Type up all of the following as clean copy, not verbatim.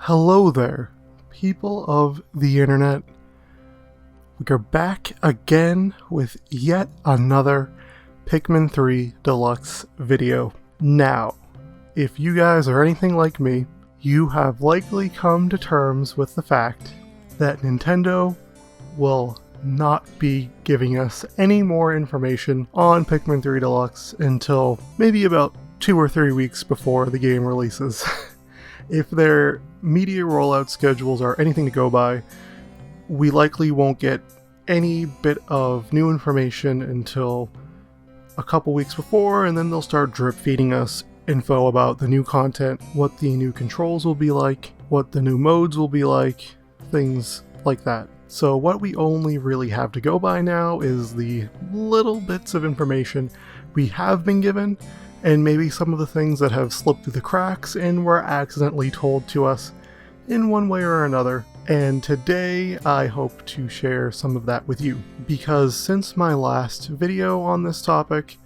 Hello there, people of the internet. We are back again with yet another Pikmin 3 Deluxe video. Now, if you guys are anything like me, you have likely come to terms with the fact that Nintendo will not be giving us any more information on Pikmin 3 Deluxe until maybe about 2 or 3 weeks before the game releases. If their media rollout schedules are anything to go by, we likely won't get any bit of new information until a couple weeks before, and then they'll start drip feeding us info about the new content, what the new controls will be like, what the new modes will be like, things like that. So what we only really have to go by now is the little bits of information we have been given, and maybe some of the things that have slipped through the cracks and were accidentally told to us in one way or another. And today I hope to share some of that with you, because since my last video on this topic,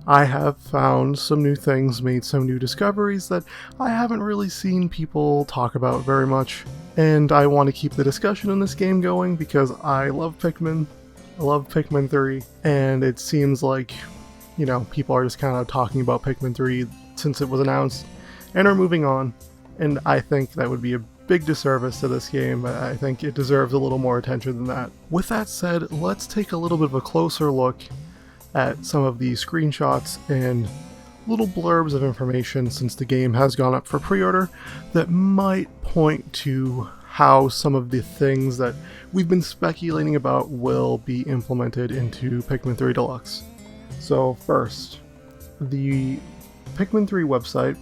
I have found some new things, made some new discoveries that I haven't really seen people talk about very much. And I want to keep the discussion in this game going because I love Pikmin. I love Pikmin 3, and it seems like, you know, people are just kind of talking about Pikmin 3 since it was announced and are moving on, and I think that would be a big disservice to this game. I think it deserves a little more attention than that. With that said, let's take a little bit of a closer look at some of the screenshots and little blurbs of information since the game has gone up for pre-order that might point to how some of the things that we've been speculating about will be implemented into Pikmin 3 Deluxe. So first, the Pikmin 3 website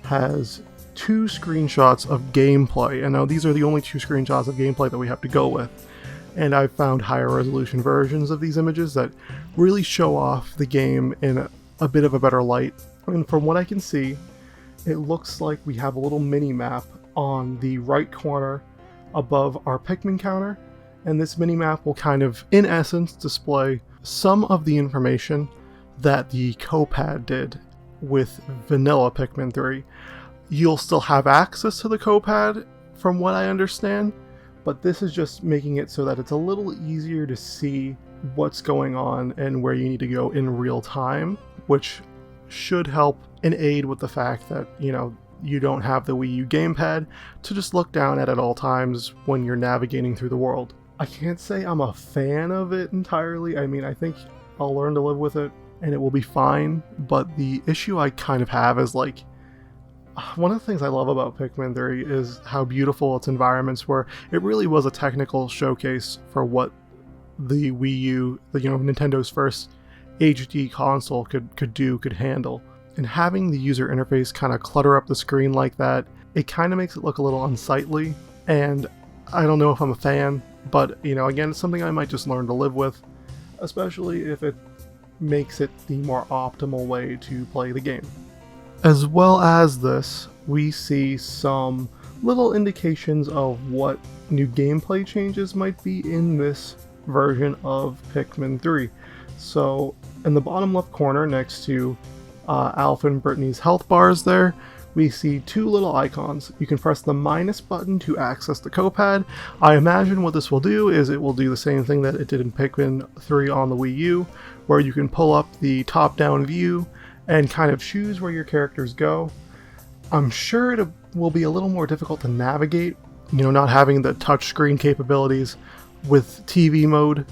has 2 screenshots of gameplay, and now these are the only 2 screenshots of gameplay that we have to go with. And I've found higher resolution versions of these images that really show off the game in a bit of a better light. And from what I can see, it looks like we have a little mini-map on the right corner above our Pikmin counter, and this mini-map will kind of, in essence, display some of the information that the Copad did with vanilla Pikmin 3. You'll still have access to the Copad from what I understand, but this is just making it so that it's a little easier to see what's going on and where you need to go in real time, which should help and aid with the fact that, you know, you don't have the Wii U gamepad to just look down at all times when you're navigating through the world. I can't say I'm a fan of it entirely. I mean, I think I'll learn to live with it and it will be fine, but the issue I kind of have is, like, one of the things I love about Pikmin 3 is how beautiful its environments were. It really was a technical showcase for what the Wii U, Nintendo's first HD console could handle. And having the user interface kind of clutter up the screen like that, it kind of makes it look a little unsightly, and I don't know if I'm a fan, but, you know, again, it's something I might just learn to live with, especially if it makes it the more optimal way to play the game. As well as this, we see some little indications of what new gameplay changes might be in this version of Pikmin 3. So, in the bottom left corner next to Alpha and Brittany's health bars there, we see 2 little icons. You can press the minus button to access the Copad. I imagine what this will do is it will do the same thing that it did in Pikmin 3 on the Wii U, where you can pull up the top-down view and kind of choose where your characters go. I'm sure it will be a little more difficult to navigate, you know, not having the touchscreen capabilities with TV mode.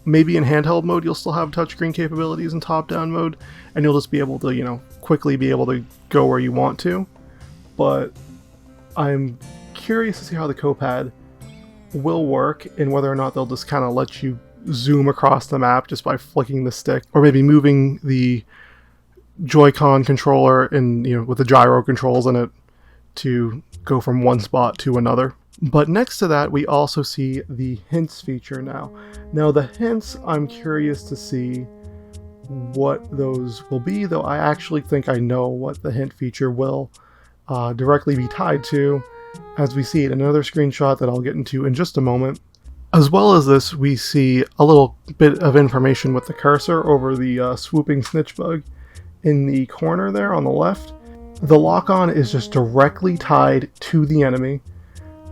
Maybe in handheld mode you'll still have touchscreen capabilities in top-down mode, and you'll just be able to, you know, quickly be able to go where you want to. But I'm curious to see how the Copad will work and whether or not they'll just kind of let you zoom across the map just by flicking the stick, or maybe moving the Joy-Con controller and, you know, with the gyro controls in it to go from one spot to another. But next to that, we also see the hints feature now. Now the hints, I'm curious to see what those will be, though I actually think I know what the hint feature will directly be tied to, as we see it in another screenshot that I'll get into in just a moment. As well as this, we see a little bit of information with the cursor over the swooping snitch bug in the corner there on the left. the lock-on is just directly tied to the enemy,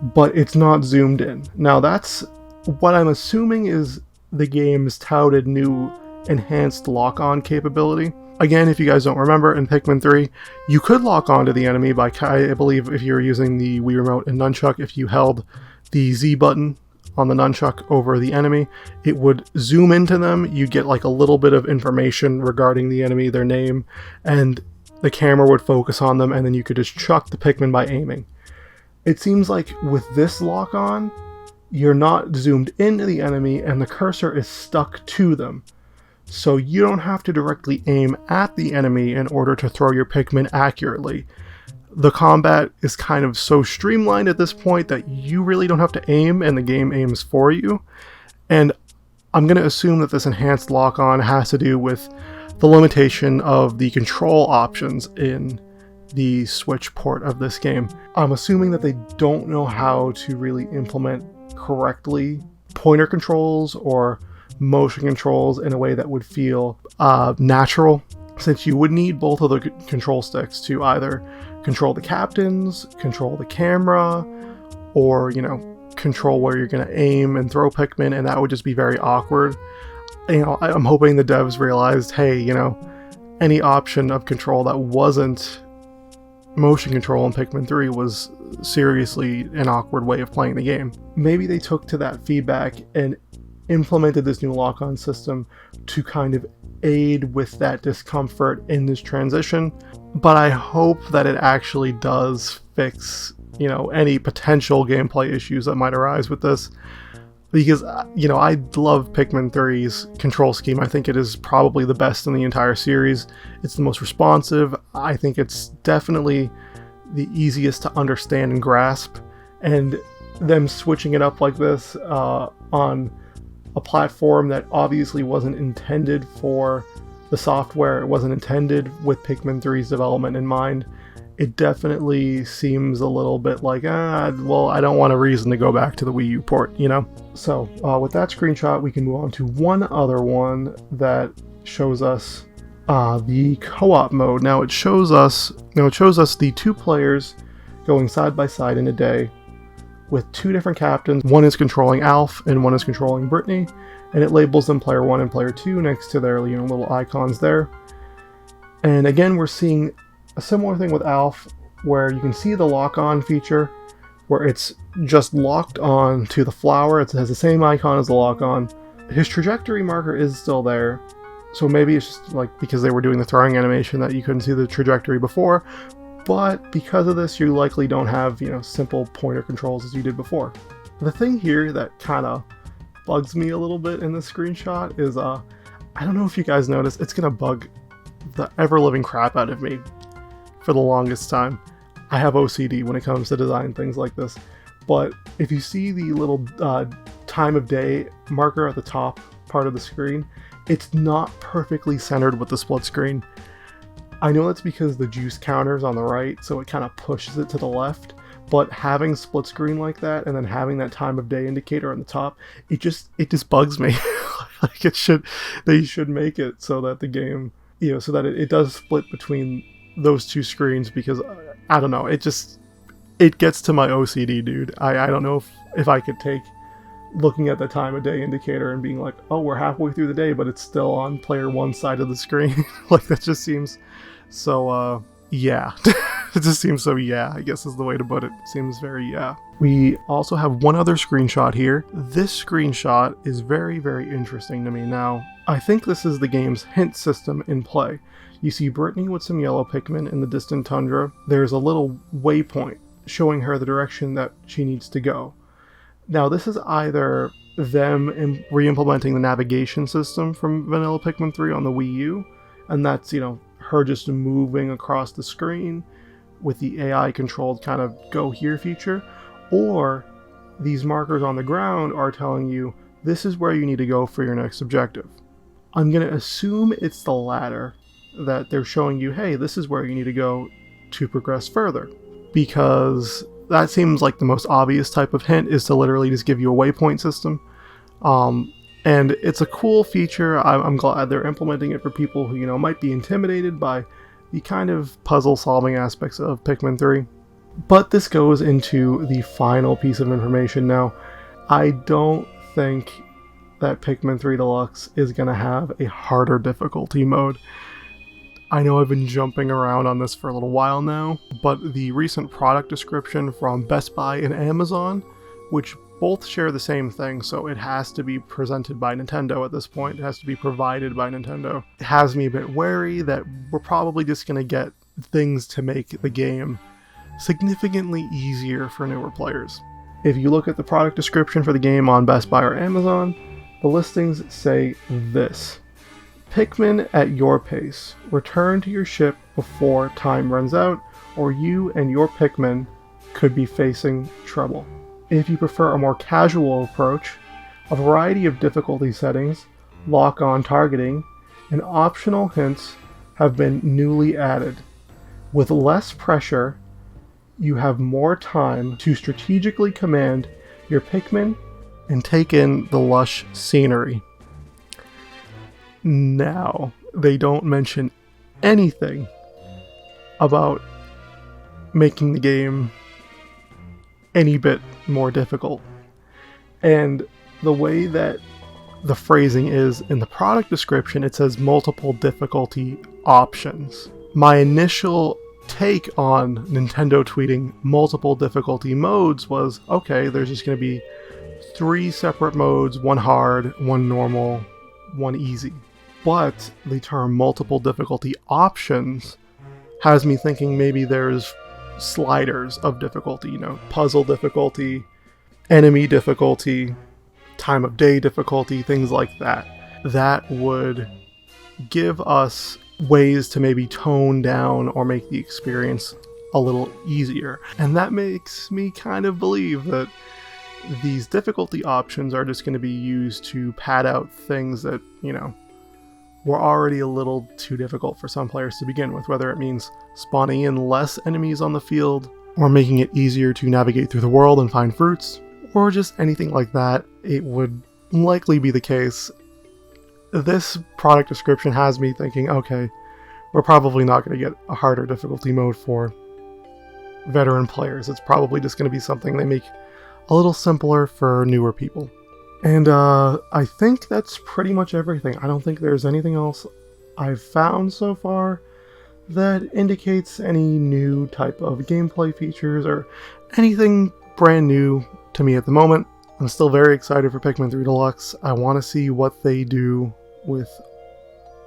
but it's not zoomed in. Now that's what I'm assuming is the game's touted new enhanced lock-on capability. Again, if you guys don't remember, in Pikmin 3, you could lock onto the enemy by, I believe if you were using the Wii Remote and Nunchuck, if you held the Z button on the Nunchuck over the enemy, it would zoom into them. You'd get like a little bit of information regarding the enemy, their name, and the camera would focus on them, and then you could just chuck the Pikmin by aiming. It seems like with this lock-on, you're not zoomed into the enemy and the cursor is stuck to them. So you don't have to directly aim at the enemy in order to throw your Pikmin accurately. The combat is kind of so streamlined at this point that you really don't have to aim and the game aims for you. And I'm going to assume that this enhanced lock-on has to do with the limitation of the control options in the Switch port of this game. I'm assuming that they don't know how to really implement correctly pointer controls or motion controls in a way that would feel natural, since you would need both of the control sticks to either control the captains, control the camera, or, you know, control where you're going to aim and throw Pikmin, and that would just be very awkward. You know, I'm hoping the devs realized, hey, you know, any option of control that wasn't motion control in Pikmin 3 was seriously an awkward way of playing the game. Maybe they took to that feedback and implemented this new lock-on system to kind of aid with that discomfort in this transition, but I hope that it actually does fix, you know, any potential gameplay issues that might arise with this, because, you know, I love Pikmin 3's control scheme. I think it is probably the best in the entire series. It's the most responsive. I think it's definitely the easiest to understand and grasp, and them switching it up like this on a platform that obviously wasn't intended for the software, it wasn't intended with Pikmin 3's development in mind, it definitely seems a little bit like, well, I don't want a reason to go back to the Wii U port, you know? So with that screenshot, we can move on to one other one that shows us the co-op mode. Now it shows us the two players going side by side in a day with two different captains. One is controlling Alf and one is controlling Brittany, and it labels them player 1 and player 2 next to their, you know, little icons there. And again, we're seeing a similar thing with Alf, where you can see the lock-on feature, where it's just locked on to the flower. It has the same icon as the lock-on. His trajectory marker is still there, so maybe it's just like because they were doing the throwing animation that you couldn't see the trajectory before, but because of this, you likely don't have, you know, simple pointer controls as you did before. The thing here that kind of bugs me a little bit in this screenshot is, I don't know if you guys noticed, it's gonna bug the ever-living crap out of me for the longest time. I have OCD when it comes to design things like this, but if you see the little time of day marker at the top part of the screen, it's not perfectly centered with the split screen. I know that's because the juice counter's on the right, so it kind of pushes it to the left, but having split screen like that and then having that time of day indicator on the top, it just bugs me. Like they should make it so that the game, you know, so that it does split between those two screens, because I don't know, it gets to my OCD, dude. I don't know if I could take looking at the time of day indicator and being like, oh, we're halfway through the day, but it's still on player 1 side of the screen. Like, that just seems so, yeah. It just seems so, yeah, I guess is the way to put it. It seems very, yeah. We also have one other screenshot here. This screenshot is very, very interesting to me. Now, I think this is the game's hint system in play. You see Brittany with some yellow Pikmin in the distant tundra. There's a little waypoint showing her the direction that she needs to go. Now, this is either them re-implementing the navigation system from Vanilla Pikmin 3 on the Wii U, and that's, you know, her just moving across the screen with the AI-controlled kind of go here feature, or these markers on the ground are telling you this is where you need to go for your next objective. I'm going to assume it's the latter, that they're showing you, hey, this is where you need to go to progress further, because that seems like the most obvious type of hint, is to literally just give you a waypoint system. And it's a cool feature. I'm glad they're implementing it for people who, you know, might be intimidated by the kind of puzzle solving aspects of Pikmin 3. But this goes into the final piece of information now. I don't think that Pikmin 3 Deluxe is going to have a harder difficulty mode. I know I've been jumping around on this for a little while now, but the recent product description from Best Buy and Amazon, which both share the same thing, so it has to be presented by Nintendo at this point, it has to be provided by Nintendo, it has me a bit wary that we're probably just going to get things to make the game significantly easier for newer players. If you look at the product description for the game on Best Buy or Amazon, the listings say this: Pikmin at your pace. Return to your ship before time runs out, or you and your Pikmin could be facing trouble. If you prefer a more casual approach, a variety of difficulty settings, lock-on targeting, and optional hints have been newly added. With less pressure, you have more time to strategically command your Pikmin and take in the lush scenery. Now, they don't mention anything about making the game any bit more difficult. And the way that the phrasing is in the product description, it says multiple difficulty options. My initial take on Nintendo tweeting multiple difficulty modes was, okay, there's just going to be 3 separate modes, one hard, one normal, one easy. But the term multiple difficulty options has me thinking maybe there's sliders of difficulty, puzzle difficulty, enemy difficulty, time of day difficulty, things like that. That would give us ways to maybe tone down or make the experience a little easier. And that makes me kind of believe that these difficulty options are just going to be used to pad out things that, were already a little too difficult for some players to begin with, whether it means spawning in less enemies on the field, or making it easier to navigate through the world and find fruits, or just anything like that. It would likely be the case. This product description has me thinking, okay, we're probably not going to get a harder difficulty mode for veteran players. It's probably just going to be something they make a little simpler for newer people. And I think that's pretty much everything. I don't think there's anything else I've found so far that indicates any new type of gameplay features or anything brand new to me at the moment. I'm still very excited for Pikmin 3 Deluxe. I want to see what they do with,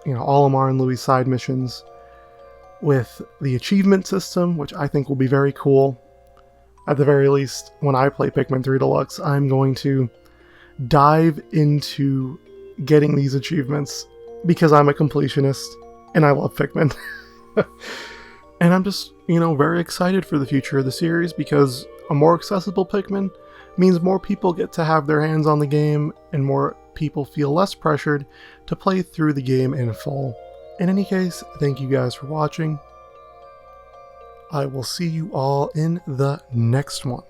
Olimar and Louie's side missions, with the achievement system, which I think will be very cool. At the very least, when I play Pikmin 3 Deluxe, I'm going to dive into getting these achievements because I'm a completionist and I love Pikmin. And I'm just, very excited for the future of the series because a more accessible Pikmin means more people get to have their hands on the game and more people feel less pressured to play through the game in full. In any case, thank you guys for watching. I will see you all in the next one.